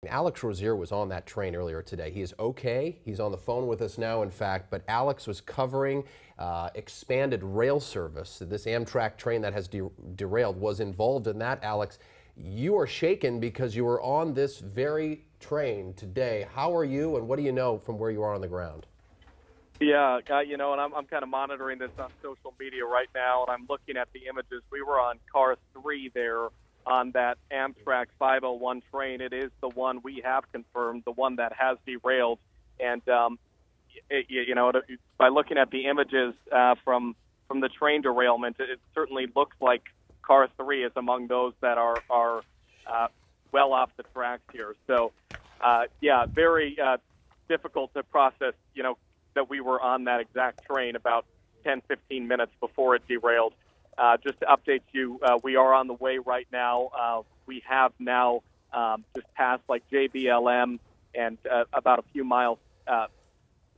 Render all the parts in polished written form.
Alex Rozier was on that train earlier today. He is okay. He's on the phone with us now, in fact, but Alex was covering expanded rail service. This Amtrak train that has derailed was involved in that. Alex, you are shaken because you were on this very train today. How are you, and what do you know from where you are on the ground? Yeah, you know, and I'm kind of monitoring this on social media right now, and I'm looking at the images. We were on car 3 there on that Amtrak 501 train. It is the one we have confirmed, the one that has derailed. And, you know, by looking at the images from the train derailment, it certainly looks like car 3 is among those that are well off the tracks here. So, yeah, very difficult to process, you know, that we were on that exact train about 10, 15 minutes before it derailed. Just to update you, we are on the way right now. We have now just passed like JBLM and about a few miles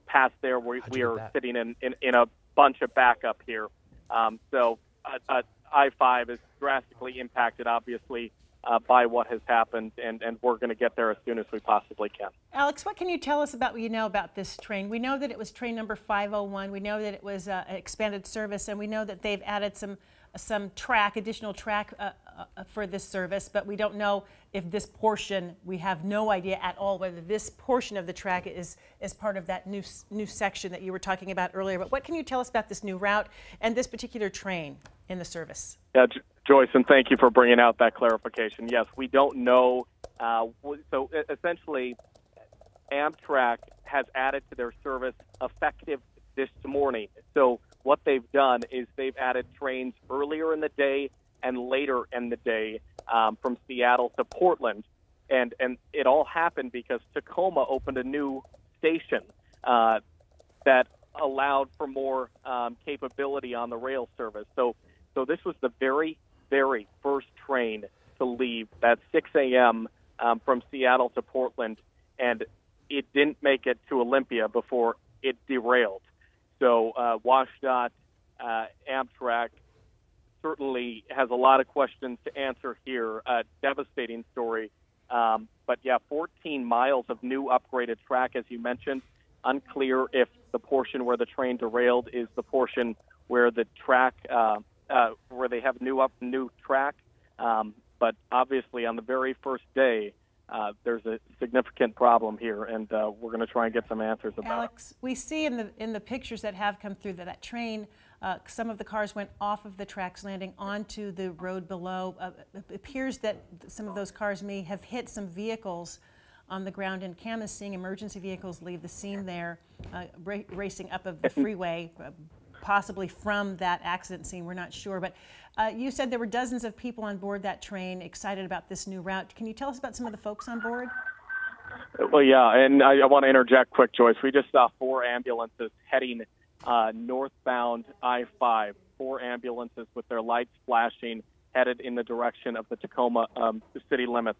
past there. We are sitting in a bunch of backup here. So I-5 is drastically impacted, obviously, by what has happened, and we're going to get there as soon as we possibly can. Alex, what can you tell us about what you know about this train? We know that it was train number 501. We know that it was an expanded service, and we know that they've added some additional track for this service, but we don't know if this portion, we have no idea at all whether this portion of the track is part of that new section that you were talking about earlier. But what can you tell us about this new route and this particular train in the service? Yeah, Joyce, and thank you for bringing out that clarification. Yes, we don't know. So essentially, Amtrak has added to their service effective this morning. So what they've done is they've added trains earlier in the day and later in the day from Seattle to Portland. And it all happened because Tacoma opened a new station that allowed for more capability on the rail service. So this was the very, very first train to leave at 6 a.m. From Seattle to Portland, and it didn't make it to Olympia before it derailed. So WashDOT, Amtrak certainly has a lot of questions to answer here. Devastating story. But yeah, 14 miles of new upgraded track, as you mentioned. Unclear if the portion where the train derailed is the portion where the track, where they have new track. But obviously on the very first day, there's a significant problem here, and we're going to try and get some answers about Alex, we see in the pictures that have come through that train, some of the cars went off of the tracks, landing onto the road below. It appears that some of those cars may have hit some vehicles on the ground, and Cam is seeing emergency vehicles leave the scene there, racing up of the freeway, possibly from that accident scene. We're not sure, but you said there were dozens of people on board that train excited about this new route. Can you tell us about some of the folks on board? Well, yeah, and I want to interject quick, Joyce. We just saw 4 ambulances heading northbound I-5, 4 ambulances with their lights flashing, headed in the direction of the Tacoma city limits.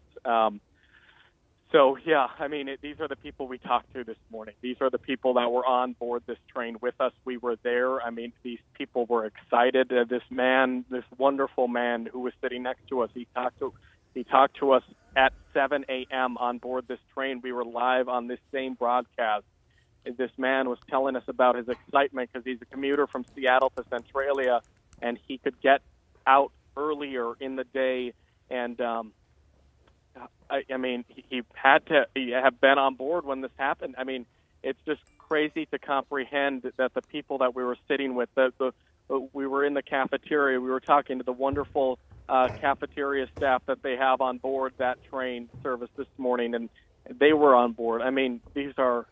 So, yeah, I mean, these are the people we talked to this morning. These are the people that were on board this train with us. We were there. I mean, these people were excited. This man, this wonderful man who was sitting next to us, he talked to us at 7 a.m. on board this train. We were live on this same broadcast. This man was telling us about his excitement because he's a commuter from Seattle to Centralia, and he could get out earlier in the day. And I mean, he had to have been on board when this happened. I mean, it's just crazy to comprehend that the people that we were sitting with, we were in the cafeteria, we were talking to the wonderful cafeteria staff that they have on board that train service this morning, and they were on board. I mean, these are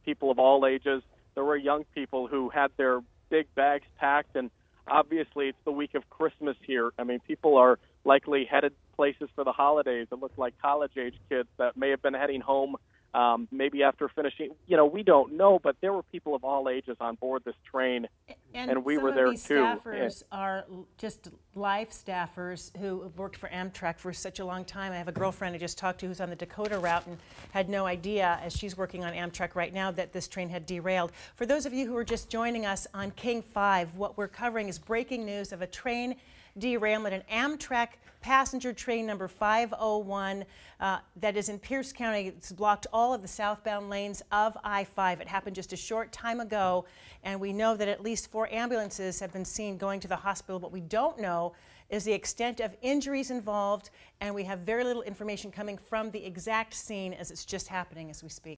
people of all ages. There were young people who had their big bags packed, and obviously it's the week of Christmas here. I mean, people are likely headed places for the holidays. It looked like college-age kids that may have been heading home maybe after finishing. You know, we don't know, but there were people of all ages on board this train, and we were there too. Some of these staffers are just life staffers who have worked for Amtrak for such a long time. I have a girlfriend I just talked to who's on the Dakota route and had no idea, as she's working on Amtrak right now, that this train had derailed. For those of you who are just joining us on King 5, what we're covering is breaking news of a train derailment, an Amtrak passenger train number 501 that is in Pierce County. It's blocked all of the southbound lanes of I-5. It happened just a short time ago, and we know that at least 4 ambulances have been seen going to the hospital. What we don't know is the extent of injuries involved, and we have very little information coming from the exact scene as it's just happening as we speak.